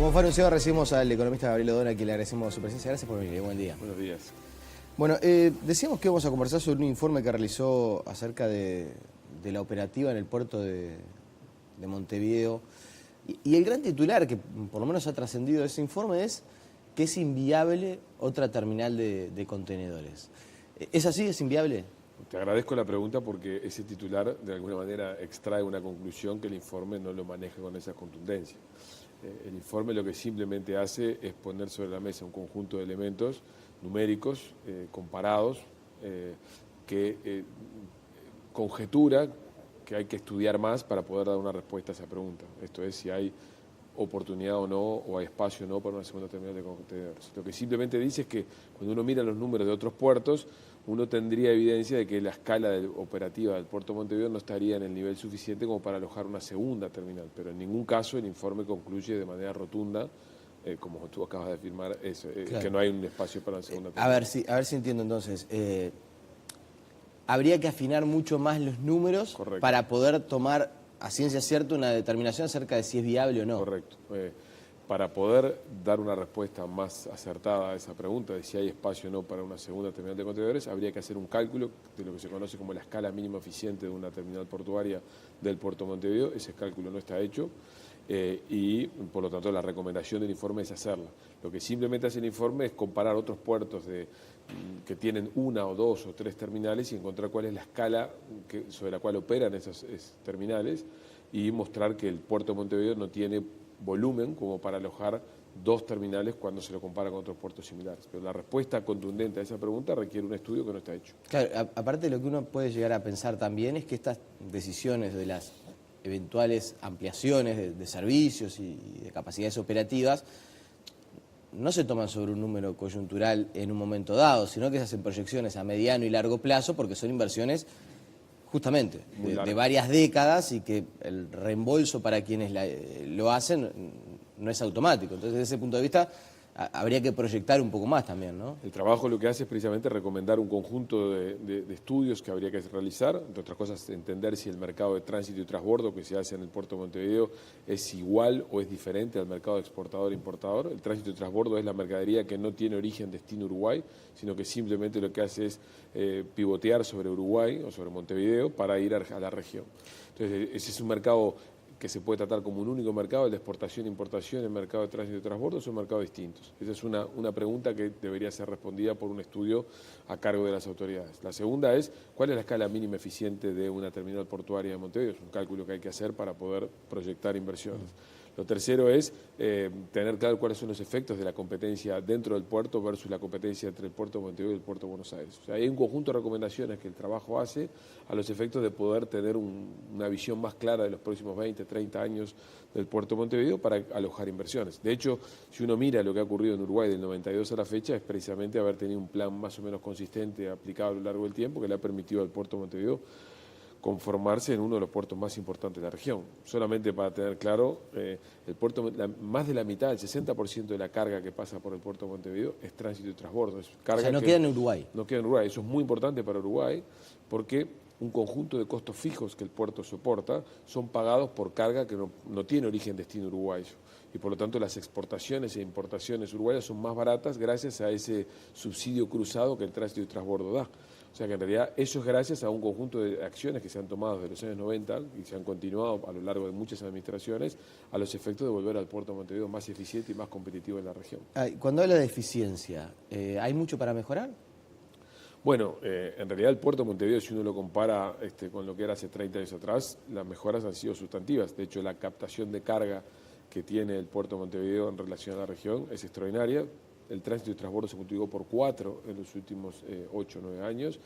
Como fue anunciado, recibimos al economista Gabriel Odona, a quien le agradecemos su presencia. Gracias por venir. Buen día. Buenos días. Bueno, decíamos que vamos a conversar sobre un informe que realizó acerca de la operativa en el puerto de Montevideo. Y el gran titular, que por lo menos ha trascendido ese informe, es que es inviable otra terminal de contenedores. ¿Es así? ¿Es inviable? Te agradezco la pregunta porque ese titular de alguna manera extrae una conclusión que el informe no lo maneja con esa contundencia. El informe lo que simplemente hace es poner sobre la mesa un conjunto de elementos numéricos, comparados, que conjetura que hay que estudiar más para poder dar una respuesta a esa pregunta. Esto es, si hay oportunidad o no, o hay espacio o no para una segunda terminal de contenedores. Lo que simplemente dice es que cuando uno mira los números de otros puertos, uno tendría evidencia de que la escala operativa del puerto de Montevideo no estaría en el nivel suficiente como para alojar una segunda terminal, pero en ningún caso el informe concluye de manera rotunda, como tú acabas de afirmar, claro, que no hay un espacio para la segunda terminal. A ver si entiendo entonces. Habría que afinar mucho más los números. Correcto, para poder tomar a ciencia cierta una determinación acerca de si es viable o no. Correcto. Para poder dar una respuesta más acertada a esa pregunta de si hay espacio o no para una segunda terminal de contenedores, habría que hacer un cálculo de lo que se conoce como la escala mínima eficiente de una terminal portuaria del puerto de Montevideo. Ese cálculo no está hecho y, por lo tanto, la recomendación del informe es hacerla. Lo que simplemente hace el informe es comparar otros puertos que tienen una o dos o tres terminales y encontrar cuál es la escala sobre la cual operan esas terminales y mostrar que el puerto de Montevideo no tiene volumen como para alojar dos terminales cuando se lo compara con otros puertos similares. Pero la respuesta contundente a esa pregunta requiere un estudio que no está hecho. Claro, aparte lo que uno puede llegar a pensar también es que estas decisiones de las eventuales ampliaciones de servicios y de capacidades operativas no se toman sobre un número coyuntural en un momento dado, sino que se hacen proyecciones a mediano y largo plazo porque son inversiones justamente de varias décadas y que el reembolso para quienes lo hacen no es automático. Entonces, desde ese punto de vista, habría que proyectar un poco más también, ¿no? El trabajo lo que hace es precisamente recomendar un conjunto de estudios que habría que realizar, entre otras cosas entender si el mercado de tránsito y transbordo que se hace en el puerto de Montevideo es igual o es diferente al mercado de exportador-importador. El tránsito y transbordo es la mercadería que no tiene origen destino Uruguay, sino que simplemente lo que hace es pivotear sobre Uruguay o sobre Montevideo para ir a la región. Entonces, ese es un mercado que se puede tratar como un único mercado, el de exportación e importación, el mercado de tránsito y transbordo, son mercados distintos. Esa es una pregunta que debería ser respondida por un estudio a cargo de las autoridades. La segunda es, ¿cuál es la escala mínima eficiente de una terminal portuaria de Montevideo? Es un cálculo que hay que hacer para poder proyectar inversiones. Lo tercero es tener claro cuáles son los efectos de la competencia dentro del puerto versus la competencia entre el puerto de Montevideo y el puerto de Buenos Aires. O sea, hay un conjunto de recomendaciones que el trabajo hace a los efectos de poder tener una visión más clara de los próximos 20, 30 años del puerto de Montevideo para alojar inversiones. De hecho, si uno mira lo que ha ocurrido en Uruguay del 92 a la fecha, es precisamente haber tenido un plan más o menos consistente aplicado a lo largo del tiempo que le ha permitido al puerto de Montevideo conformarse en uno de los puertos más importantes de la región. Solamente para tener claro, el puerto, más de la mitad, el 60% de la carga que pasa por el puerto de Montevideo es tránsito y transbordo. Es carga, o sea, no queda en Uruguay. No queda en Uruguay. Eso es muy importante para Uruguay porque un conjunto de costos fijos que el puerto soporta son pagados por carga que no tiene origen destino uruguayo. Y por lo tanto las exportaciones e importaciones uruguayas son más baratas gracias a ese subsidio cruzado que el tránsito y transbordo da. O sea que en realidad eso es gracias a un conjunto de acciones que se han tomado desde los años 90 y se han continuado a lo largo de muchas administraciones a los efectos de volver al puerto de Montevideo más eficiente y más competitivo en la región. Cuando habla de eficiencia, ¿hay mucho para mejorar? Bueno, en realidad el puerto de Montevideo, si uno lo compara con lo que era hace 30 años atrás, las mejoras han sido sustantivas. De hecho, la captación de carga que tiene el puerto de Montevideo en relación a la región es extraordinaria. El tránsito y transbordo se multiplicó por 4 en los últimos 8 o 9 años,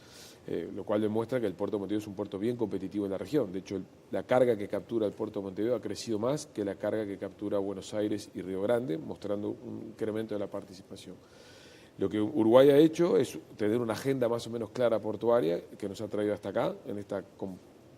lo cual demuestra que el puerto de Montevideo es un puerto bien competitivo en la región. De hecho, la carga que captura el puerto de Montevideo ha crecido más que la carga que captura Buenos Aires y Río Grande, mostrando un incremento de la participación. Lo que Uruguay ha hecho es tener una agenda más o menos clara portuaria que nos ha traído hasta acá, en esta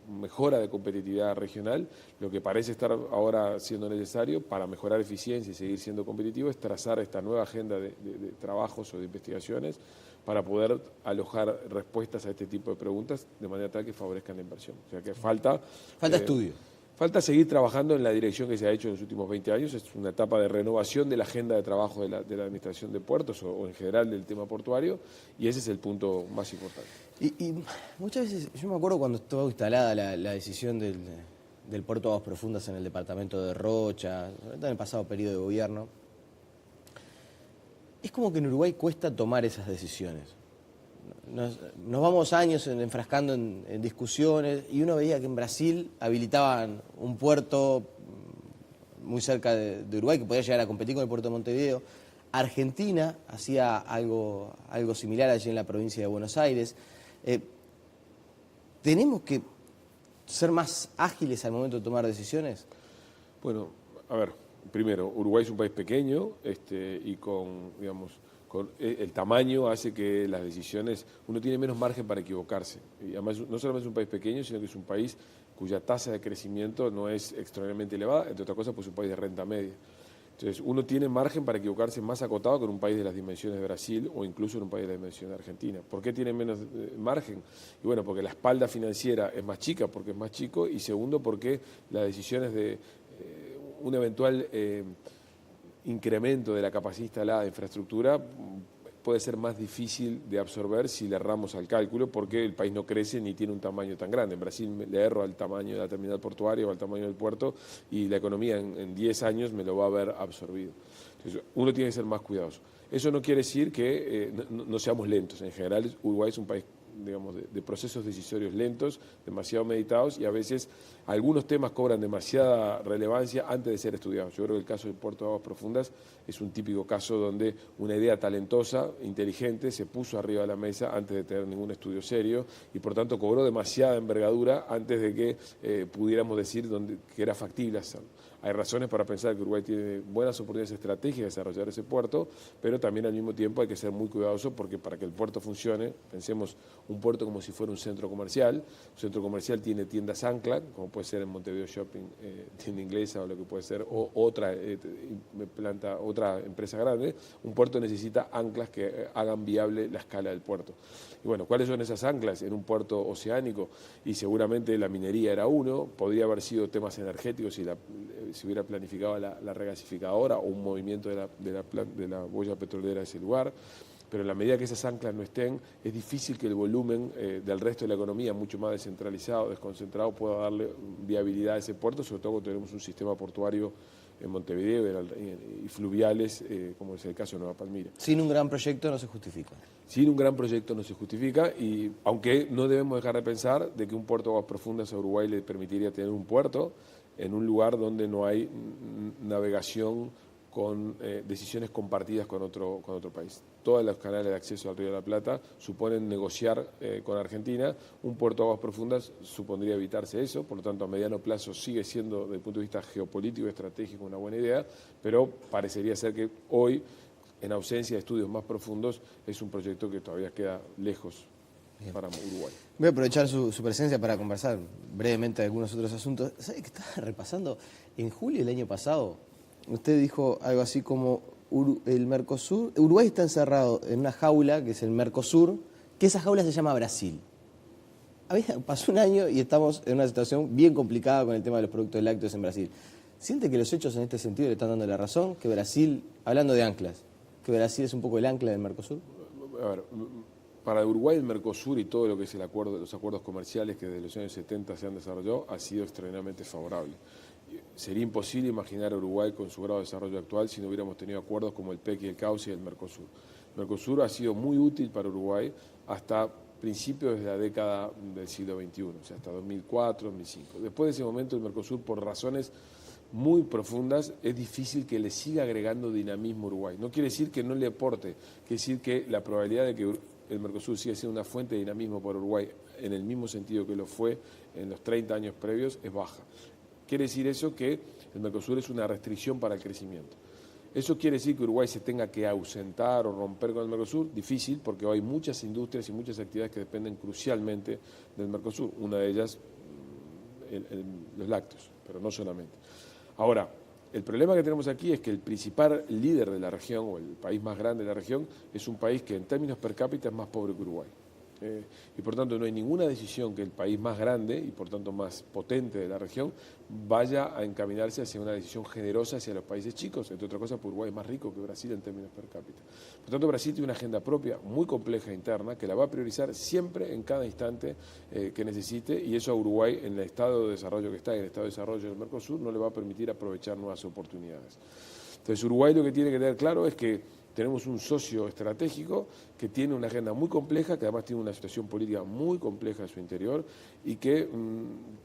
mejora de competitividad regional. Lo que parece estar ahora siendo necesario para mejorar eficiencia y seguir siendo competitivo es trazar esta nueva agenda de trabajos o de investigaciones para poder alojar respuestas a este tipo de preguntas de manera tal que favorezcan la inversión. O sea que falta estudio. Falta seguir trabajando en la dirección que se ha hecho en los últimos 20 años. Es una etapa de renovación de la agenda de trabajo de la Administración de Puertos o en general del tema portuario, y ese es el punto más importante. Y muchas veces, yo me acuerdo cuando estuvo instalada la decisión del puerto de Aguas Profundas en el departamento de Rocha, en el pasado periodo de gobierno, es como que en Uruguay cuesta tomar esas decisiones. Nos vamos años enfrascando en discusiones, y uno veía que en Brasil habilitaban un puerto muy cerca de Uruguay que podía llegar a competir con el puerto de Montevideo. Argentina hacía algo similar allí en la provincia de Buenos Aires. ¿Tenemos que ser más ágiles al momento de tomar decisiones? Bueno, a ver, primero, Uruguay es un país pequeño y digamos, el tamaño hace que las decisiones, uno tiene menos margen para equivocarse. Y además, no solamente es un país pequeño, sino que es un país cuya tasa de crecimiento no es extraordinariamente elevada, entre otras cosas, pues es un país de renta media. Entonces, uno tiene margen para equivocarse más acotado que en un país de las dimensiones de Brasil o incluso en un país de la dimensión de Argentina. ¿Por qué tiene menos margen? Y bueno, porque la espalda financiera es más chica, porque es más chico, y segundo, porque las decisiones de un eventual incremento de la capacidad instalada de infraestructura puede ser más difícil de absorber si le erramos al cálculo, porque el país no crece ni tiene un tamaño tan grande. En Brasil le erro al tamaño de la terminal portuaria o al tamaño del puerto, y la economía en 10 años me lo va a haber absorbido. Entonces, uno tiene que ser más cuidadoso. Eso no quiere decir que no seamos lentos. En general, Uruguay es un país, digamos, de procesos decisorios lentos, demasiado meditados, y a veces algunos temas cobran demasiada relevancia antes de ser estudiados. Yo creo que el caso del puerto de Aguas Profundas es un típico caso donde una idea talentosa, inteligente, se puso arriba de la mesa antes de tener ningún estudio serio, y por tanto cobró demasiada envergadura antes de que pudiéramos decir que era factible hacerlo. Hay razones para pensar que Uruguay tiene buenas oportunidades estratégicas de desarrollar ese puerto, pero también al mismo tiempo hay que ser muy cuidadoso, porque para que el puerto funcione, pensemos un puerto como si fuera un centro comercial. Un centro comercial tiene tiendas ancla, como puede ser en Montevideo Shopping, tienda inglesa, o lo que puede ser otra empresa grande. Un puerto necesita anclas que hagan viable la escala del puerto. Y bueno, ¿cuáles son esas anclas en un puerto oceánico? Y seguramente la minería era uno, podría haber sido temas energéticos si hubiera planificado la regasificadora o un movimiento de la boya petrolera a ese lugar. Pero en la medida que esas anclas no estén, es difícil que el volumen del resto de la economía, mucho más descentralizado, desconcentrado, pueda darle viabilidad a ese puerto, sobre todo cuando tenemos un sistema portuario en Montevideo y fluviales, como es el caso de Nueva Palmira. Sin un gran proyecto no se justifica. Sin un gran proyecto no se justifica, y aunque no debemos dejar de pensar de que un puerto de Aguas Profundas a Uruguay le permitiría tener un puerto en un lugar donde no hay navegación con decisiones compartidas con otro país. Todos los canales de acceso al Río de la Plata suponen negociar con Argentina. Un puerto de Aguas Profundas supondría evitarse eso, por lo tanto a mediano plazo sigue siendo, desde el punto de vista geopolítico y estratégico, una buena idea, pero parecería ser que hoy, en ausencia de estudios más profundos, es un proyecto que todavía queda lejos para Uruguay. Voy a aprovechar su presencia para conversar brevemente de algunos otros asuntos. ¿Sabe que estaba repasando? En julio del año pasado, usted dijo algo así como el Mercosur, Uruguay está encerrado en una jaula que es el Mercosur, que esa jaula se llama Brasil. Pasó un año y estamos en una situación bien complicada con el tema de los productos lácteos en Brasil. ¿Siente que los hechos en este sentido le están dando la razón? Que Brasil, hablando de anclas, que Brasil es un poco el ancla del Mercosur. A ver, para Uruguay el Mercosur y todo lo que es los acuerdos comerciales que desde los años 70 se han desarrollado ha sido extraordinariamente favorable. Sería imposible imaginar a Uruguay con su grado de desarrollo actual si no hubiéramos tenido acuerdos como el PEC y el CAUSE y el Mercosur. El Mercosur ha sido muy útil para Uruguay hasta principios de la década del siglo XXI, o sea, hasta 2004, 2005. Después de ese momento el Mercosur, por razones muy profundas, es difícil que le siga agregando dinamismo a Uruguay. No quiere decir que no le aporte, quiere decir que la probabilidad de que el Mercosur siga siendo una fuente de dinamismo para Uruguay en el mismo sentido que lo fue en los 30 años previos es baja. Quiere decir eso que el Mercosur es una restricción para el crecimiento. ¿Eso quiere decir que Uruguay se tenga que ausentar o romper con el Mercosur? Difícil, porque hay muchas industrias y muchas actividades que dependen crucialmente del Mercosur. Una de ellas, los lácteos, pero no solamente. Ahora, el problema que tenemos aquí es que el principal líder de la región, o el país más grande de la región, es un país que en términos per cápita es más pobre que Uruguay. y por tanto no hay ninguna decisión que el país más grande y por tanto más potente de la región vaya a encaminarse hacia una decisión generosa hacia los países chicos, entre otras cosas porque Uruguay es más rico que Brasil en términos per cápita. Por tanto, Brasil tiene una agenda propia muy compleja interna que la va a priorizar siempre en cada instante que necesite, y eso a Uruguay en el estado de desarrollo que está, en el estado de desarrollo del Mercosur, no le va a permitir aprovechar nuevas oportunidades. Entonces Uruguay lo que tiene que tener claro es que tenemos un socio estratégico que tiene una agenda muy compleja, que además tiene una situación política muy compleja en su interior y que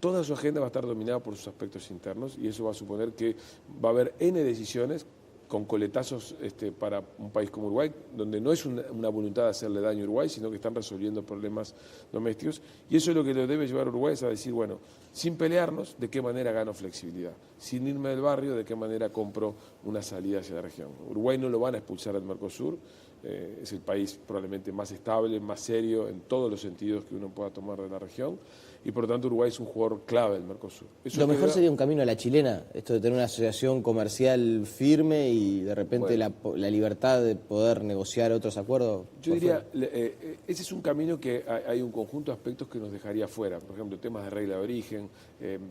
toda su agenda va a estar dominada por sus aspectos internos, y eso va a suponer que va a haber N decisiones con coletazos para un país como Uruguay, donde no es una voluntad de hacerle daño a Uruguay, sino que están resolviendo problemas domésticos, y eso es lo que lo debe llevar a Uruguay, es a decir, bueno, sin pelearnos, ¿de qué manera gano flexibilidad? Sin irme del barrio, ¿de qué manera compro una salida hacia la región? Uruguay no lo van a expulsar del Mercosur, es el país probablemente más estable, más serio en todos los sentidos que uno pueda tomar de la región, y por lo tanto Uruguay es un jugador clave del Mercosur. Eso lo mejor sería un camino a la chilena, esto de tener una asociación comercial firme y de repente la libertad de poder negociar otros acuerdos. Yo diría, ese es un camino que hay un conjunto de aspectos que nos dejaría fuera, por ejemplo, temas de regla de origen,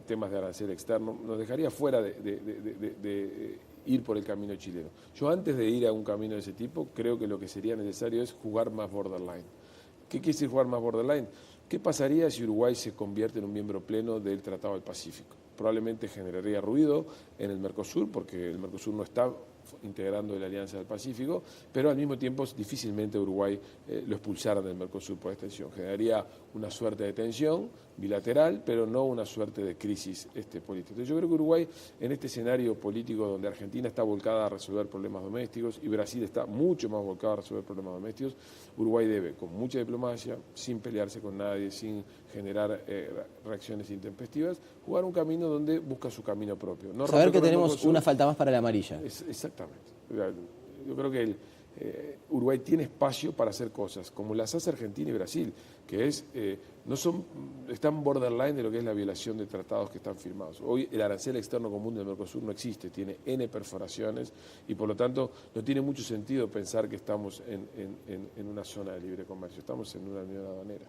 temas de arancel externo, nos dejaría fuera de ir por el camino chileno. Yo antes de ir a un camino de ese tipo, creo que lo que sería necesario es jugar más borderline. ¿Qué quiere decir jugar más borderline? ¿Qué pasaría si Uruguay se convierte en un miembro pleno del Tratado del Pacífico? Probablemente generaría ruido en el Mercosur, porque el Mercosur no está integrando la Alianza del Pacífico, pero al mismo tiempo difícilmente Uruguay lo expulsara del Mercosur por extensión. Generaría una suerte de tensión bilateral, pero no una suerte de crisis política. Entonces yo creo que Uruguay, en este escenario político donde Argentina está volcada a resolver problemas domésticos y Brasil está mucho más volcada a resolver problemas domésticos, Uruguay debe, con mucha diplomacia, sin pelearse con nadie, sin generar reacciones intempestivas, jugar un camino donde busca su camino propio. No saber que tenemos una falta más para la amarilla. Exactamente. Yo creo que Uruguay tiene espacio para hacer cosas, como las hace Argentina y Brasil, que están borderline de lo que es la violación de tratados que están firmados. Hoy el arancel externo común del Mercosur no existe, tiene N perforaciones y por lo tanto no tiene mucho sentido pensar que estamos en una zona de libre comercio, estamos en una unión aduanera.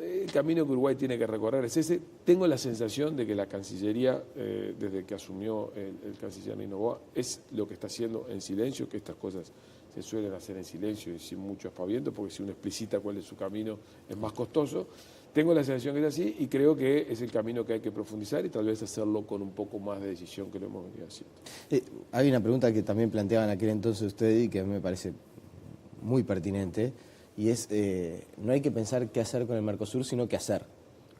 El camino que Uruguay tiene que recorrer es ese. Tengo la sensación de que la Cancillería, desde que asumió el canciller Nino Boa, es lo que está haciendo en silencio, que estas cosas se suelen hacer en silencio y sin mucho aspaviento, porque si uno explicita cuál es su camino es más costoso. Tengo la sensación que es así y creo que es el camino que hay que profundizar y tal vez hacerlo con un poco más de decisión que lo hemos venido haciendo. Hay una pregunta que también planteaban aquel entonces usted y que a mí me parece muy pertinente, y es, no hay que pensar qué hacer con el Mercosur, sino qué hacer.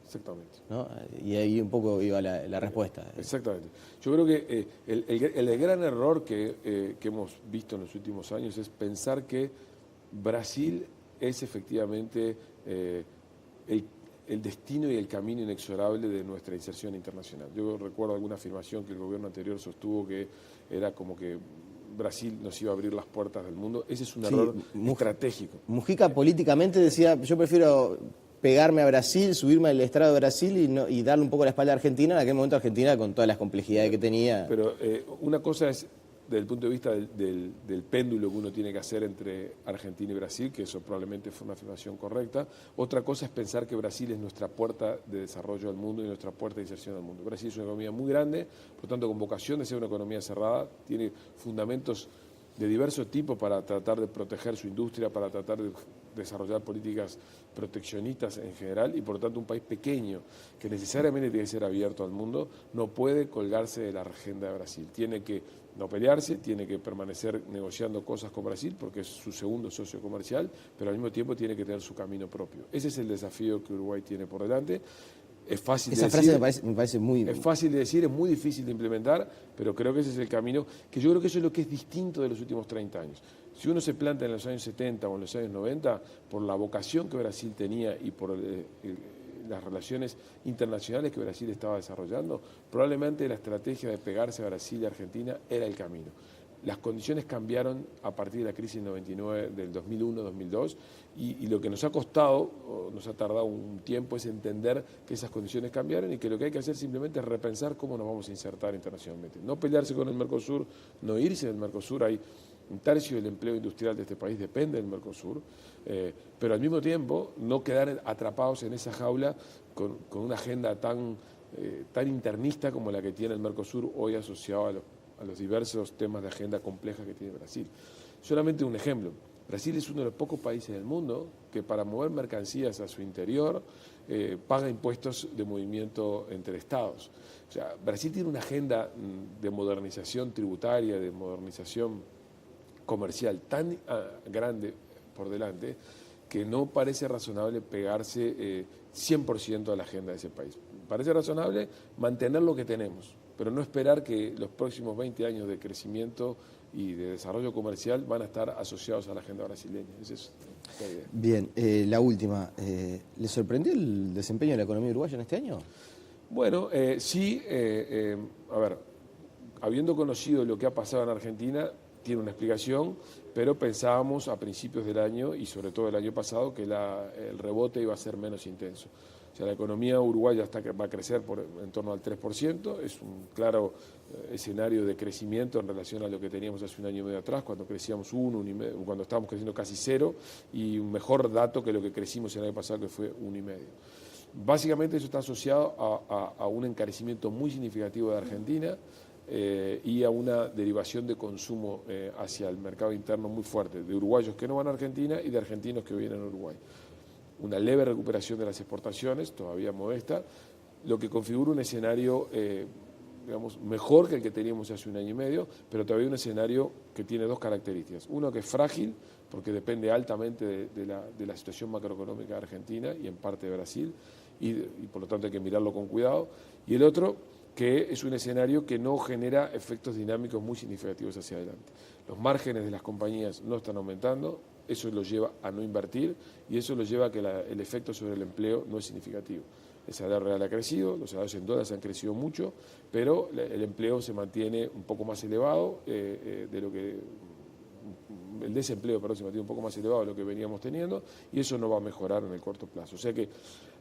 Exactamente. ¿No? Y ahí un poco iba la respuesta. Exactamente. Yo creo que el gran error que hemos visto en los últimos años es pensar que Brasil es efectivamente el destino y el camino inexorable de nuestra inserción internacional. Yo recuerdo alguna afirmación que el gobierno anterior sostuvo que era como que Brasil nos iba a abrir las puertas del mundo. Ese es un error estratégico. Mujica políticamente decía, yo prefiero pegarme a Brasil, subirme al estrado de Brasil y darle un poco la espalda a Argentina. En aquel momento Argentina, con todas las complejidades que tenía. Pero una cosa es, desde el punto de vista del péndulo que uno tiene que hacer entre Argentina y Brasil, que eso probablemente fue una afirmación correcta. Otra cosa es pensar que Brasil es nuestra puerta de desarrollo al mundo y nuestra puerta de inserción al mundo. Brasil es una economía muy grande, por lo tanto, con vocación de ser una economía cerrada, tiene fundamentos de diverso tipo para tratar de proteger su industria, para tratar de desarrollar políticas proteccionistas en general, y por lo tanto un país pequeño que necesariamente tiene que ser abierto al mundo no puede colgarse de la agenda de Brasil. Tiene que no pelearse, tiene que permanecer negociando cosas con Brasil porque es su segundo socio comercial, pero al mismo tiempo tiene que tener su camino propio. Ese es el desafío que Uruguay tiene por delante. Es fácil Esa de frase decir, me parece muy... Es fácil de decir, es muy difícil de implementar, pero creo que ese es el camino, que yo creo que eso es lo que es distinto de los últimos 30 años. Si uno se planta en los años 70 o en los años 90, por la vocación que Brasil tenía y por las relaciones internacionales que Brasil estaba desarrollando, probablemente la estrategia de pegarse a Brasil y Argentina era el camino. Las condiciones cambiaron a partir de la crisis del 99, del 2001-2002, y lo que nos ha costado, o nos ha tardado un tiempo, es entender que esas condiciones cambiaron y que lo que hay que hacer simplemente es repensar cómo nos vamos a insertar internacionalmente. No pelearse con el Mercosur, no irse del Mercosur. Hay un tercio del empleo industrial de este país depende del Mercosur, pero al mismo tiempo no quedar atrapados en esa jaula con una agenda tan internista como la que tiene el Mercosur hoy asociado a los diversos temas de agenda compleja que tiene Brasil. Solamente un ejemplo. Brasil es uno de los pocos países del mundo que para mover mercancías a su interior paga impuestos de movimiento entre estados. O sea, Brasil tiene una agenda de modernización tributaria, de modernización comercial tan grande por delante que no parece razonable pegarse 100% a la agenda de ese país. Parece razonable mantener lo que tenemos, pero no esperar que los próximos 20 años de crecimiento y de desarrollo comercial van a estar asociados a la agenda brasileña. Esa es la idea. Bien, la última. ¿Le sorprendió el desempeño de la economía uruguaya en este año? Bueno, sí, a ver, habiendo conocido lo que ha pasado en Argentina, tiene una explicación, pero pensábamos a principios del año y sobre todo el año pasado que el rebote iba a ser menos intenso. O sea, la economía uruguaya va a crecer en torno al 3%, es un claro escenario de crecimiento en relación a lo que teníamos hace un año y medio atrás, cuando crecíamos 1,5, cuando estábamos creciendo casi 0, y un mejor dato que lo que crecimos el año pasado, que fue 1,5. Básicamente eso está asociado a un encarecimiento muy significativo de Argentina y a una derivación de consumo hacia el mercado interno muy fuerte, de uruguayos que no van a Argentina y de argentinos que vienen a Uruguay. Una leve recuperación de las exportaciones, todavía modesta, lo que configura un escenario digamos, mejor que el que teníamos hace un año y medio, pero todavía un escenario que tiene dos características. Uno, que es frágil, porque depende altamente de la situación macroeconómica de Argentina y en parte de Brasil, y por lo tanto hay que mirarlo con cuidado. Y el otro, que es un escenario que no genera efectos dinámicos muy significativos hacia adelante. Los márgenes de las compañías no están aumentando, eso lo lleva a no invertir y eso lo lleva a que el efecto sobre el empleo no es significativo. El salario real ha crecido, los salarios en dólares han crecido mucho, pero el empleo se mantiene un poco más elevado de lo que... El desempleo, perdón, se mantiene un poco más elevado de lo que veníamos teniendo y eso no va a mejorar en el corto plazo. O sea que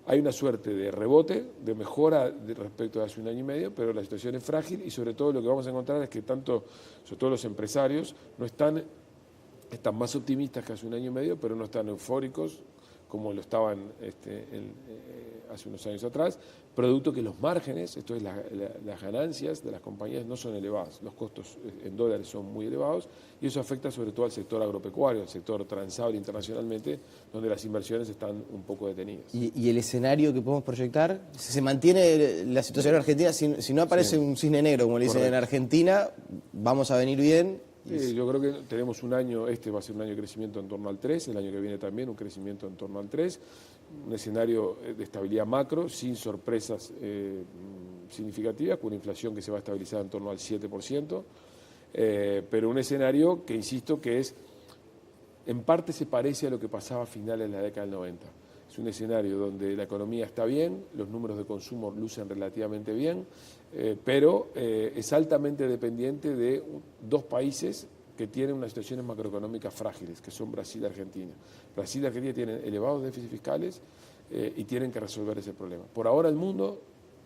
hay una suerte de rebote, de mejora respecto a hace un año y medio, pero la situación es frágil y sobre todo lo que vamos a encontrar es que tanto, sobre todo los empresarios, no están más optimistas que hace un año y medio, pero no están eufóricos como lo estaban hace unos años atrás, producto que los márgenes, esto es las ganancias de las compañías no son elevadas, los costos en dólares son muy elevados y eso afecta sobre todo al sector agropecuario, al sector transable internacionalmente, donde las inversiones están un poco detenidas. ¿Y el escenario que podemos proyectar? Si se mantiene la situación en Argentina, si no aparece un cisne negro, como le dicen en Argentina, vamos a venir bien. Yo creo que tenemos un año, este va a ser un año de crecimiento en torno al 3, el año que viene también un crecimiento en torno al 3, un escenario de estabilidad macro, sin sorpresas significativas, con una inflación que se va a estabilizar en torno al 7%, pero un escenario que, insisto, que en parte se parece a lo que pasaba a finales de la década del 90. Es un escenario donde la economía está bien, los números de consumo lucen relativamente bien, pero es altamente dependiente de dos países que tienen unas situaciones macroeconómicas frágiles, que son Brasil y Argentina. Brasil y Argentina tienen elevados déficits fiscales y tienen que resolver ese problema. Por ahora el mundo,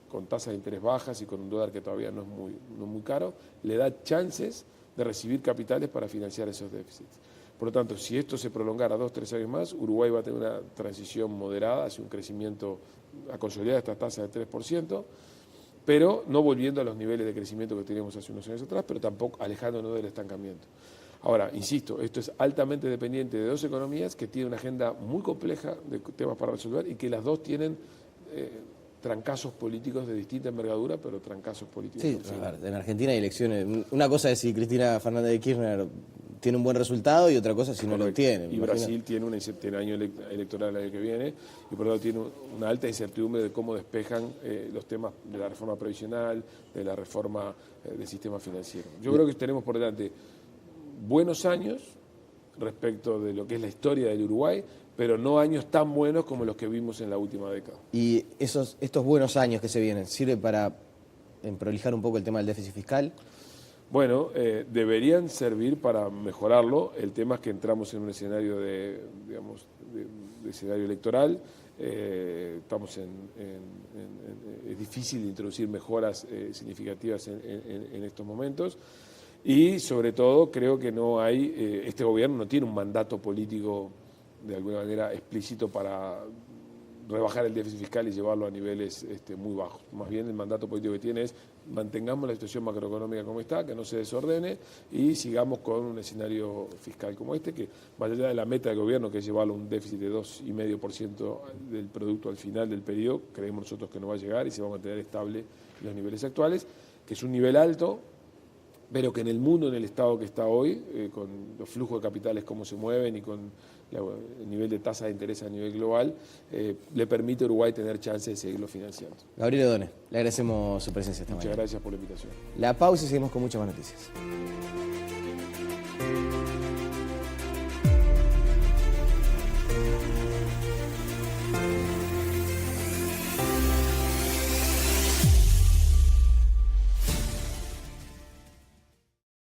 con tasas de interés bajas y con un dólar que todavía no es muy caro, le da chances de recibir capitales para financiar esos déficits. Por lo tanto, si esto se prolongara 2 o 3 años más, Uruguay va a tener una transición moderada hacia un crecimiento, a consolidar esta tasa de 3%, pero no volviendo a los niveles de crecimiento que teníamos hace unos años atrás, pero tampoco alejándonos del estancamiento. Ahora, insisto, esto es altamente dependiente de dos economías que tienen una agenda muy compleja de temas para resolver y que las dos tienen trancazos políticos de distinta envergadura, pero trancazos políticos. Sí, en Argentina hay elecciones. Una cosa es si Cristina Fernández de Kirchner tiene un buen resultado y otra cosa si no lo tiene. Y Brasil tiene un año electoral el año que viene y por lo tanto tiene una alta incertidumbre de cómo despejan los temas de la reforma previsional, de la reforma del sistema financiero. Yo creo que tenemos por delante buenos años respecto de lo que es la historia del Uruguay, pero no años tan buenos como los que vimos en la última década. ¿Y estos buenos años que se vienen sirve para prolijar un poco el tema del déficit fiscal? Bueno, deberían servir para mejorarlo. El tema es que entramos en un escenario de escenario electoral. Estamos es difícil introducir mejoras significativas en estos momentos. Y sobre todo creo que no hay, este gobierno no tiene un mandato político de alguna manera explícito para rebajar el déficit fiscal y llevarlo a niveles muy bajos. Más bien el mandato político que tiene es mantengamos la situación macroeconómica como está, que no se desordene y sigamos con un escenario fiscal como este, que más allá de la meta del gobierno, que es llevarlo a un déficit de 2,5% del producto al final del periodo, creemos nosotros que no va a llegar y se va a mantener estable los niveles actuales, que es un nivel alto, pero que en el mundo, en el estado que está hoy, con los flujos de capitales, cómo se mueven y con el nivel de tasa de interés a nivel global, le permite a Uruguay tener chance de seguirlo financiando. Gabriel O'Donnell, le agradecemos su presencia esta mañana. Muchas gracias por la invitación. La pausa y seguimos con muchas más noticias.